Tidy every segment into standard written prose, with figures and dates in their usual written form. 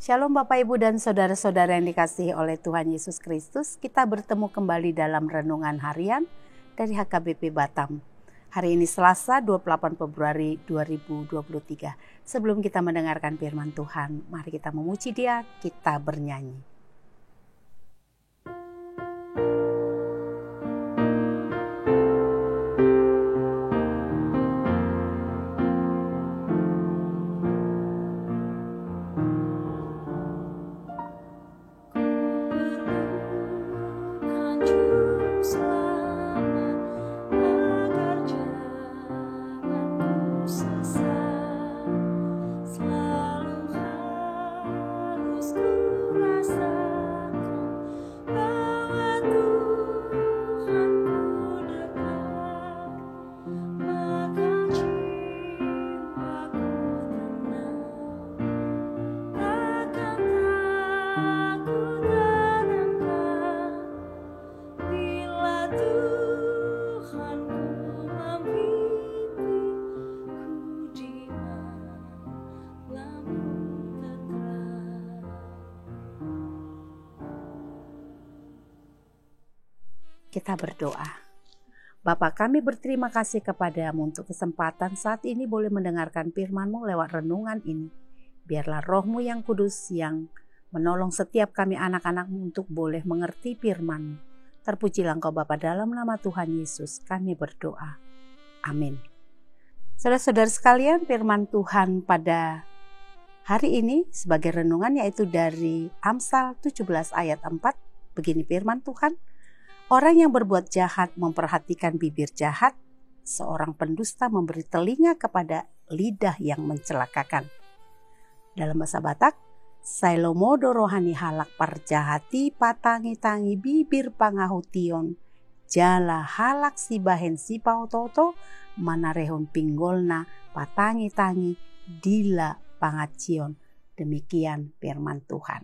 Shalom Bapak Ibu dan Saudara-saudara yang dikasihi oleh Tuhan Yesus Kristus. Kita bertemu kembali dalam renungan harian dari HKBP Batam. Hari ini Selasa 28 Februari 2023. Sebelum kita mendengarkan firman Tuhan, mari kita memuji Dia, kita bernyanyi. Kita berdoa. Bapa, kami berterima kasih kepadamu untuk kesempatan saat ini boleh mendengarkan firman-Mu lewat renungan ini. Biarlah Roh-Mu yang kudus yang menolong setiap kami anak-anak-Mu untuk boleh mengerti firman-Mu. Terpujilah Engkau Bapa, dalam nama Tuhan Yesus kami berdoa. Amin. Saudara-saudara sekalian, firman Tuhan pada hari ini sebagai renungan yaitu dari Amsal 17 ayat 4. Begini firman Tuhan. Orang yang berbuat jahat memperhatikan bibir jahat, seorang pendusta memberi telinga kepada lidah yang mencelakakan. Dalam bahasa Batak, Sailomodo rohani halak parjahati patangi-tangi bibir pangahution, jala halak si bahen si pautoto, manarehon pinggolna patangi-tangi dila pangacion. Demikian firman Tuhan.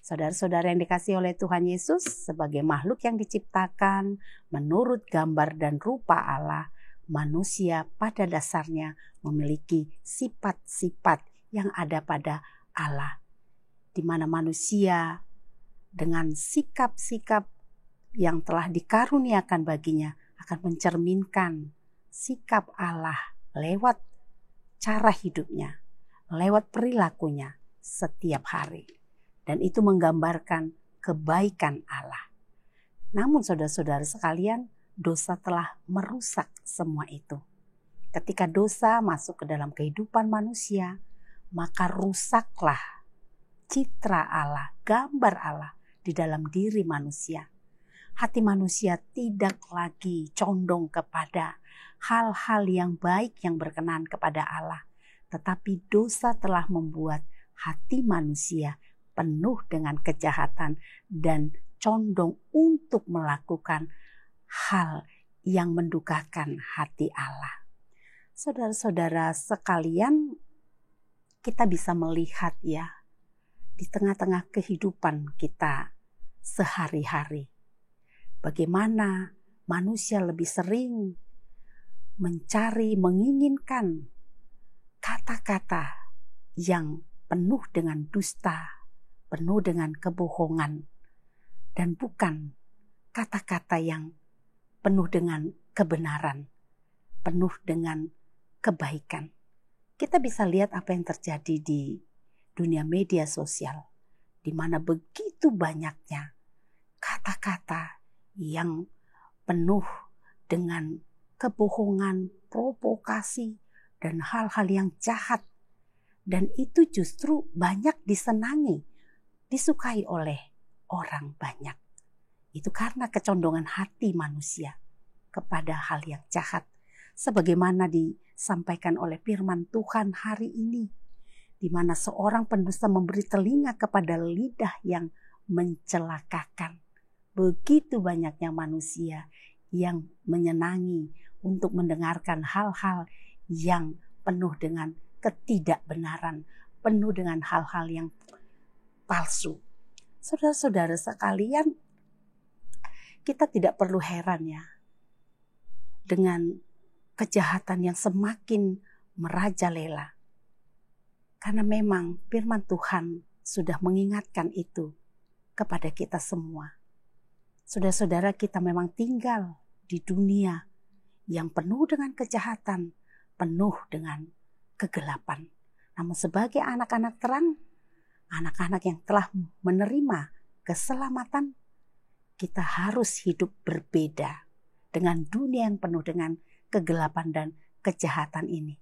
Saudara-saudara yang dikasihi oleh Tuhan Yesus, sebagai makhluk yang diciptakan menurut gambar dan rupa Allah, manusia pada dasarnya memiliki sifat-sifat yang ada pada Allah, di mana manusia dengan sikap-sikap yang telah dikaruniakan baginya akan mencerminkan sikap Allah lewat cara hidupnya, lewat perilakunya setiap hari. Dan itu menggambarkan kebaikan Allah. Namun saudara-saudara sekalian, dosa telah merusak semua itu. Ketika dosa masuk ke dalam kehidupan manusia, maka rusaklah citra Allah, gambar Allah di dalam diri manusia. Hati manusia tidak lagi condong kepada hal-hal yang baik yang berkenan kepada Allah. Tetapi dosa telah membuat hati manusia penuh dengan kejahatan dan condong untuk melakukan hal yang mendukakan hati Allah. Saudara-saudara sekalian, kita bisa melihat ya di tengah-tengah kehidupan kita sehari-hari, bagaimana manusia lebih sering mencari, menginginkan kata-kata yang penuh dengan dusta, penuh dengan kebohongan, dan bukan kata-kata yang penuh dengan kebenaran, penuh dengan kebaikan. Kita bisa lihat apa yang terjadi di dunia media sosial, di mana begitu banyaknya kata-kata yang penuh dengan kebohongan, provokasi, dan hal-hal yang jahat. Dan itu justru banyak disenangi, disukai oleh orang banyak. Itu karena kecondongan hati manusia kepada hal yang jahat. Sebagaimana disampaikan oleh firman Tuhan hari ini, di mana seorang pendusta memberi telinga kepada lidah yang mencelakakan. Begitu banyaknya manusia yang menyenangi untuk mendengarkan hal-hal yang penuh dengan ketidakbenaran, penuh dengan hal-hal yang palsu. Saudara-saudara sekalian, kita tidak perlu heran ya dengan kejahatan yang semakin merajalela. Karena memang firman Tuhan sudah mengingatkan itu kepada kita semua. Saudara-saudara, kita memang tinggal di dunia yang penuh dengan kejahatan, penuh dengan kegelapan. Namun sebagai anak-anak terang, anak-anak yang telah menerima keselamatan, kita harus hidup berbeda dengan dunia yang penuh dengan kegelapan dan kejahatan ini.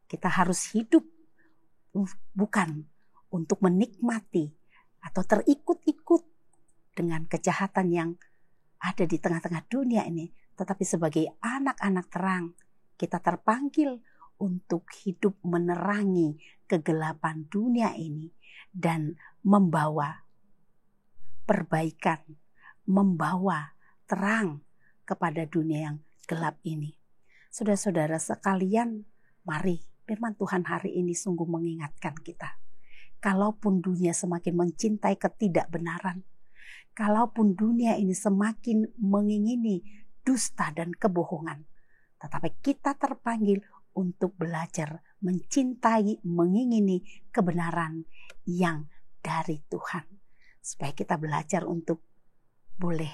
Kita harus hidup bukan untuk menikmati atau terikut-ikut dengan kejahatan yang ada di tengah-tengah dunia ini, tetapi sebagai anak-anak terang, kita terpanggil untuk hidup menerangi kegelapan dunia ini dan membawa perbaikan, membawa terang kepada dunia yang gelap ini. Saudara-saudara sekalian, mari firman Tuhan hari ini sungguh mengingatkan kita. Kalaupun dunia semakin mencintai ketidakbenaran, kalaupun dunia ini semakin mengingini dusta dan kebohongan, tetapi kita terpanggil untuk belajar mencintai, mengingini kebenaran yang dari Tuhan. Supaya kita belajar untuk boleh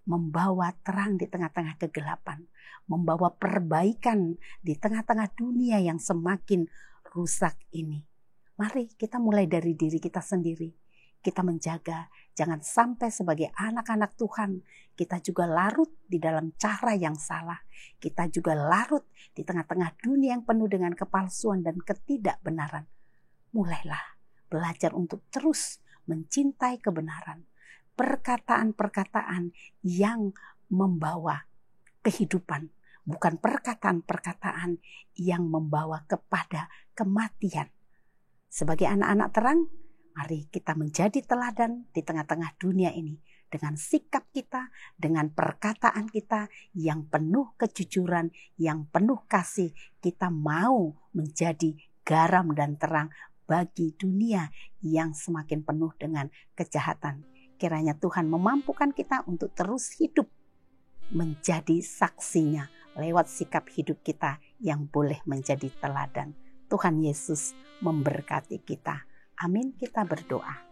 membawa terang di tengah-tengah kegelapan, membawa perbaikan di tengah-tengah dunia yang semakin rusak ini. Mari kita mulai dari diri kita sendiri. Kita menjaga, jangan sampai sebagai anak-anak Tuhan, kita juga larut di dalam cara yang salah. Kita juga larut di tengah-tengah dunia yang penuh dengan kepalsuan dan ketidakbenaran. Mulailah belajar untuk terus mencintai kebenaran. Perkataan-perkataan yang membawa kehidupan, bukan perkataan-perkataan yang membawa kepada kematian. Sebagai anak-anak terang, mari kita menjadi teladan di tengah-tengah dunia ini dengan sikap kita, dengan perkataan kita yang penuh kejujuran, yang penuh kasih. Kita mau menjadi garam dan terang bagi dunia yang semakin penuh dengan kejahatan. Kiranya Tuhan memampukan kita untuk terus hidup menjadi saksinya lewat sikap hidup kita yang boleh menjadi teladan. Tuhan Yesus memberkati kita. Amin, kita berdoa.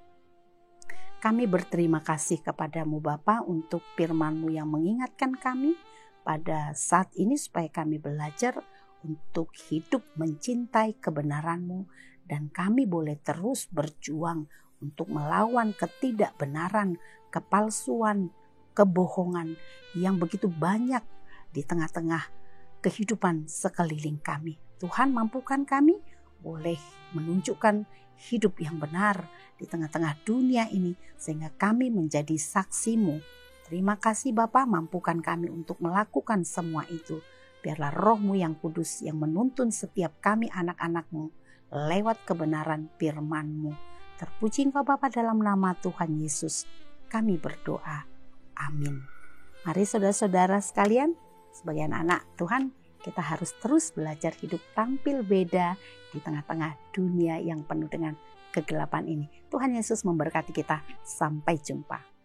Kami berterima kasih kepadamu Bapa untuk firman-Mu yang mengingatkan kami pada saat ini supaya kami belajar untuk hidup mencintai kebenaran-Mu dan kami boleh terus berjuang untuk melawan ketidakbenaran, kepalsuan, kebohongan yang begitu banyak di tengah-tengah kehidupan sekeliling kami. Tuhan, mampukan kami boleh menunjukkan hidup yang benar di tengah-tengah dunia ini sehingga kami menjadi saksi-Mu. Terima kasih Bapa, mampukan kami untuk melakukan semua itu. Biarlah Roh-Mu yang kudus yang menuntun setiap kami anak-anak-Mu lewat kebenaran firman-Mu. Terpuji Engkau Bapa, dalam nama Tuhan Yesus kami berdoa. Amin. Mari saudara-saudara sekalian, sebagai anak-anak Tuhan, kita harus terus belajar hidup tampil beda di tengah-tengah dunia yang penuh dengan kegelapan ini. Tuhan Yesus memberkati kita. Sampai jumpa.